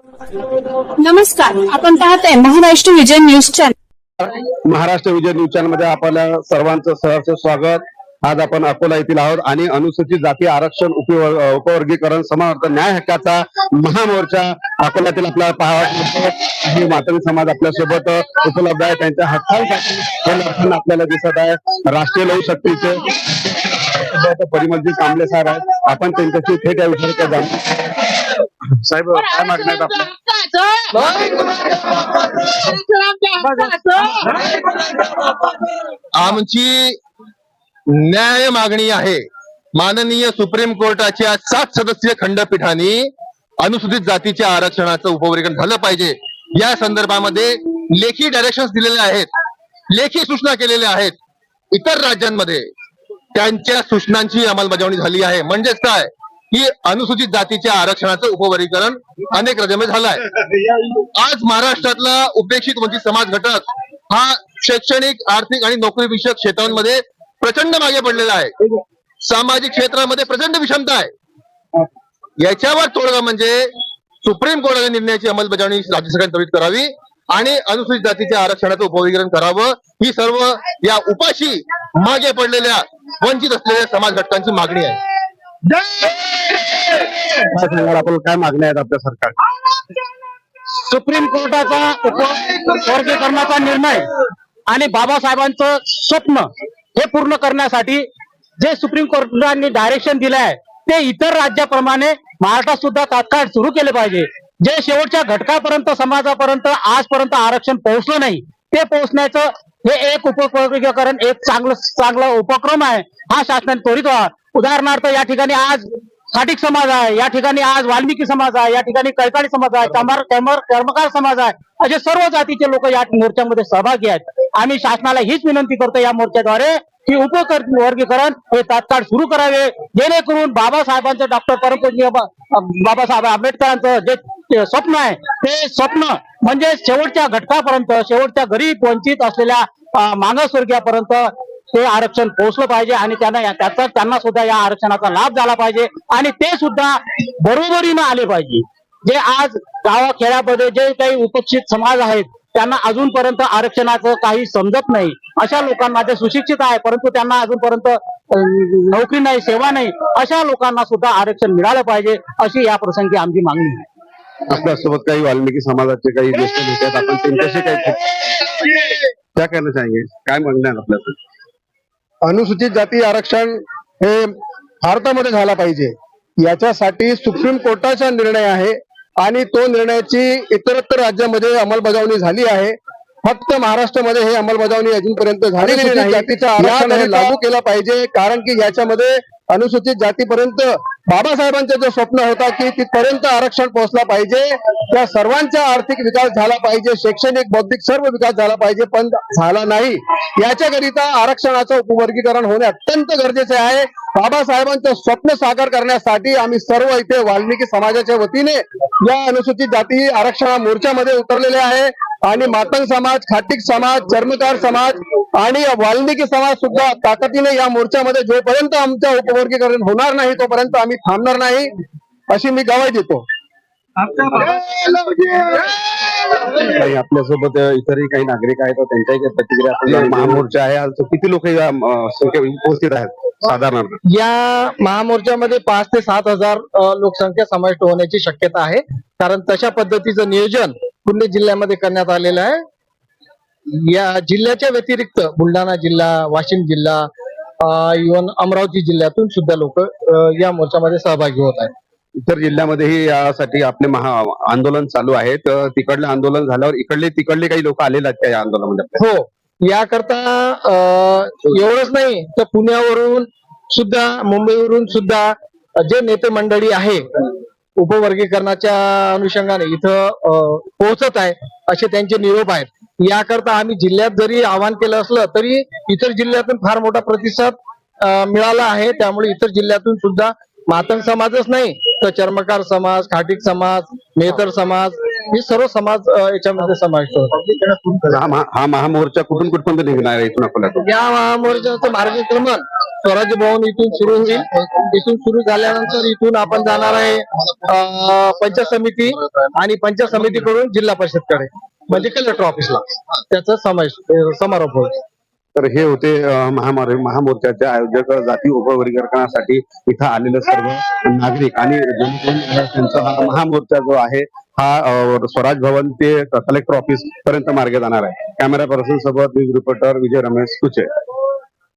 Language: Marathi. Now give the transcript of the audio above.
नमस्कार, आपण पाहताय महाराष्ट्र विजय न्यूज चॅनल। महाराष्ट्र विजय न्यूज चॅनल मध्ये आपल्या सर्वांचं सहर्ष स्वागत। आज आपण अकोला येथील आहोत आणि अनुसूचित जाती आरक्षण उपवर्गीकरण समावर्तन न्याय हक्काचा महामोर्चा अकोल्यातील आपल्याला पाहावा मातंग समाज आपल्यासोबत उपलब्ध आहे। त्यांच्या हक्कांसाठी हे लढताना आपल्याला दिसत आहे। राष्ट्रीय लोकशक्तीचे परिमलजी कांबळे साहेब आहेत, आपण त्यांच्याशी थेट या विषयावर जाणू। साहेब, काय मागण्या आहेत आपल्या? आमची न्याय मागणी आहे। माननीय सुप्रीम कोर्टाच्या 7 सदस्यीय खंडपीठाने अनुसूचित जातीच्या आरक्षणाचं उपवर्गीकरण झालं पाहिजे या संदर्भामध्ये लेखी डायरेक्शन्स दिलेले आहेत, लेखी सूचना केलेल्या आहेत। इतर राज्यांमध्ये त्यांच्या सूचनांची अंमलबजावणी झाली आहे। म्हणजेच काय की अनुसूचित जातीच्या आरक्षणाचं उपवर्गीकरण अनेक राज्यांमध्ये झालं आहे। आज महाराष्ट्रातला उपेक्षित वंचित समाज घटक हा शैक्षणिक, आर्थिक आणि नोकरी विषयक क्षेत्रांमध्ये प्रचंड मागे पडलेला आहे। सामाजिक क्षेत्रामध्ये प्रचंड विषमता आहे। याच्यावर तोडगा म्हणजे सुप्रीम कोर्टाच्या निर्णयाची अंमलबजावणी राज्य सरकारने त्वरित करावी आणि अनुसूचित जातीच्या आरक्षणाचं उपवर्गीकरण करावं, ही सर्व या उपाशी मागे पडलेल्या वंचित असलेल्या समाज घटकांची मागणी आहे। आपण काय मागण्या आहेत आपल्या सरकार? सुप्रीम कोर्टाचा उपवर्गीकरणाचा निर्णय आणि बाबासाहेबांचं स्वप्न हे पूर्ण करण्यासाठी जे सुप्रीम कोर्टाने डायरेक्शन दिले आहे ते इतर राज्याप्रमाणे महाराष्ट्रात सुद्धा तात्काळ सुरू केले पाहिजे। जे शेवटच्या घटकापर्यंत, समाजापर्यंत आजपर्यंत आरक्षण पोहोचलं नाही, ते पोहोचण्याचं हे एक उपवर्गीकरण एक चांगला उपक्रम आहे। हा शासनाने त्वरित व्हावा। उदाहरणार्थ या ठिकाणी आज खाटीक समाज आहे, या ठिकाणी आज वाल्मिकी समाज आहे, या ठिकाणी कैकाडी समाज आहे, कर्मकार समाज आहे, असे सर्व जातीचे लोक या मोर्चामध्ये सहभागी आहेत। आम्ही शासनाला हीच विनंती करतो या मोर्चाद्वारे की उपवर्गीकरण हे तात्काळ सुरू करावे, जेणेकरून बाबासाहेबांचं, डॉक्टर परमपूज्य बाबासाहेब आंबेडकरांचं जे स्वप्न आहे ते स्वप्न म्हणजे शेवटच्या घटकापर्यंत, शेवटच्या गरीब वंचित असलेल्या मागासवर्गीयापर्यंत ते आरक्षण पोहोचलं पाहिजे आणि त्यांना सुद्धा या आरक्षणाचा लाभ झाला पाहिजे आणि ते सुद्धा बरोबरीनं आले पाहिजे। जे आज गावाखेड्यामध्ये जे काही उपेक्षित समाज आहेत त्यांना अजूनपर्यंत आरक्षणाचं काही समजत नाही, अशा लोकांना, जे सुशिक्षित आहे परंतु त्यांना अजूनपर्यंत नोकरी नाही, सेवा नाही, अशा लोकांना सुद्धा आरक्षण मिळालं पाहिजे, अशी या प्रसंगी आमची मागणी आहे। आपल्यासोबत काही वाल्मिकी समाजाचे काही ज्येष्ठ नेते आहेत, आपण त्यांच्याशी काय कहना चाहेंगे? काय मागण्या आहेत आपल्याकडे? अनुसूचित जाती आरक्षण हे भारतामध्ये झाला पाहिजे याच्यासाठी सुप्रीम कोर्टाचा निर्णय आहे आणि तो निर्णयाची इतरत्र राज्यामध्ये अंमलबजावणी झाली आहे। फक्त महाराष्ट्रामध्ये हे अंमलबजावणी अजूनपर्यंत झालेली नाही। जातीचं आरक्षण हे लागू केलं पाहिजे, कारण की याच्यामध्ये अनुसूचित जातीपर्यंत बाबासाहेबांचं जो स्वप्न होता की तिथपर्यंत आरक्षण पोहोचला पाहिजे, त्या सर्वांचा आर्थिक विकास झाला पाहिजे, शैक्षणिक, बौद्धिक सर्व विकास झाला पाहिजे, पण झाला नाही। याच्याकरिता आरक्षणाचं उपवर्गीकरण होणे अत्यंत गरजेचे आहे। बाबासाहेबांचं स्वप्न साकार करण्यासाठी आम्ही सर्व इथे वाल्मिकी समाजाच्या वतीने या अनुसूचित जाती आरक्षण मोर्चामध्ये उतरलेले आहे आणि मातंग समाज, खाटीक समाज, चर्मकार समाज आणि वाल्मिकी समाज सुद्धा ताकदीने या मोर्चामध्ये जोपर्यंत आमचं उपवर्गीकरण होणार नाही तोपर्यंत आम्ही थांबणार नाही, अशी मी ग्वाही देतो। आपल्यासोबत इतरही काही नागरिक आहेत, त्यांच्याही काही प्रतिक्रिया। महामोर्चा आहे, आज किती लोक या संख्या उपस्थित आहेत साधारण? या महामोर्चामध्ये 5 ते 7 हजार लोकसंख्या समाविष्ट होण्याची शक्यता आहे, कारण तशा पद्धतीचं नियोजन पुणे जिल्ह्यामध्ये करण्यात आलेलं आहे। या जिल्ह्याच्या व्यतिरिक्त बुलढाणा जिल्हा, वाशिम जिल्हा, इव्हन अमरावती जिल्ह्यातून सुद्धा लोक या मोर्चामध्ये सहभागी होत आहेत। इतर जिल्ह्यामध्येही यासाठी आपले आंदोलन चालू आहे, तर तिकडले आंदोलन झाल्यावर तिकडले काही लोक आलेले आहेत या आंदोलनामध्ये? हो, याकरता एवढंच नाही तर पुण्यावरून सुद्धा, मुंबईवरून सुद्धा जे नेते मंडळी आहे उपवर्गीकरणाच्या अनुषंगाने इथं पोहोचत आहे, असे त्यांचे निरोप आहेत। याकरता आम्ही जिल्ह्यात जरी आवाहन केलं असलं तरी इतर जिल्ह्यातून फार मोठा प्रतिसाद मिळाला आहे। त्यामुळे इतर जिल्ह्यातून सुद्धा मातंग समाजच नाही तर चर्मकार समाज, खाटीक समाज, मेहतर समाज, हे सर्व समाज याच्यामध्ये समाविष्ट होतात। हा महामोर्चा कुठून कुठपर्यंत निघणार आहे इथून अकोल्यातून? या महामोर्चाचं मार्गक्रमण स्वराज्य भवन इथून सुरू होईल. इथून सुरू झाल्यानंतर इथून आपण जाणार आहे पंचायत समिती आणि पंचायत समितीकडून जिल्हा परिषदकडे म्हणजे कलेक्टर ऑफिसला त्याचा समारोप होईल. तर हे होते महामोर्चाचे आयोजक जाती उपवर्गीकरणासाठी इथं आलेले सर्व नागरिक आणि जेणेकरून त्यांचा हा महामोर्चा जो आहे हा स्वराज भवन ते कलेक्टर ऑफिस पर्यंत मार्गे जाणार आहे. कॅमेरा पर्सन सोबत न्यूज रिपोर्टर विजय रमेश कुचे.